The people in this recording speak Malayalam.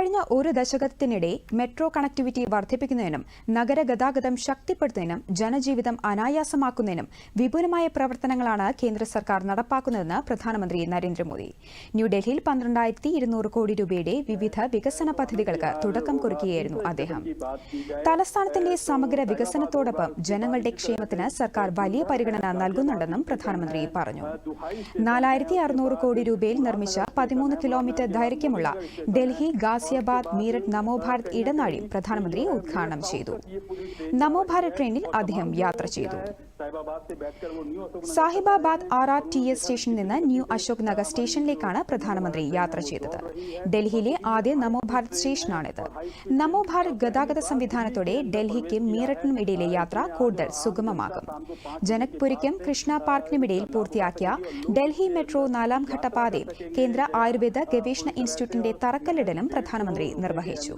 കഴിഞ്ഞ ഒരു ദശകത്തിനിടെ മെട്രോ കണക്ടിവിറ്റി വർദ്ധിപ്പിക്കുന്നതിനും നഗരഗതാഗതം ശക്തിപ്പെടുത്തുന്നതിനും ജനജീവിതം അനായാസമാക്കുന്നതിനും വിപുലമായ പ്രവർത്തനങ്ങളാണ് കേന്ദ്ര സർക്കാർ നടപ്പാക്കുന്നതെന്ന് പ്രധാനമന്ത്രി നരേന്ദ്രമോദി. ന്യൂഡൽഹിയിൽ 12,200 കോടി രൂപയുടെ വിവിധ വികസന പദ്ധതികൾക്ക് തുടക്കം കുറിക്കുകയായിരുന്നു അദ്ദേഹം. തലസ്ഥാനത്തിന്റെ സമഗ്ര വികസനത്തോടൊപ്പം ജനങ്ങളുടെ ക്ഷേമത്തിന് സർക്കാർ വലിയ പരിഗണന നൽകുന്നുണ്ടെന്നും പ്രധാനമന്ത്രി പറഞ്ഞു. 4,600 കോടി രൂപയിൽ നിർമ്മിച്ച 13 കിലോമീറ്റർ ദൈർഘ്യമുള്ള ഡൽഹി ഗാസിയാബാദ് മീററ്റ് നമോ ഭാരത് ഇടനാഴി പ്രധാനമന്ത്രി ഉദ്ഘാടനം ചെയ്തു. നമോ ഭാരത് ട്രെയിനിൽ അദ്ദേഹം യാത്ര ചെയ്തു. സാഹിബാബാദ് RRTS സ്റ്റേഷനിൽ നിന്ന് ന്യൂ അശോക് നഗർ സ്റ്റേഷനിലേക്കാണ് പ്രധാനമന്ത്രി യാത്ര ചെയ്തത്. ഡൽഹിയിലെ ആദ്യ നമോ ഭാരത് സ്റ്റേഷനാണിത്. നമോ ഭാരത് ഗതാഗത സംവിധാനത്തോടെ ഡൽഹിക്കും മീററ്റിനും ഇടയിലെ യാത്ര കൂടുതൽ സുഗമമാകും. ജനക്പുരിക്കും കൃഷ്ണ പാർക്കിനുമിടയിൽ പൂർത്തിയാക്കിയ ഡൽഹി മെട്രോ 4ാം ഘട്ട പാതയിൽ കേന്ദ്ര ആയുർവേദ ഗവേഷണ ഇൻസ്റ്റിറ്റ്യൂട്ടിന്റെ തറക്കല്ലിടലും പ്രധാനമന്ത്രി നിർവഹിച്ചു.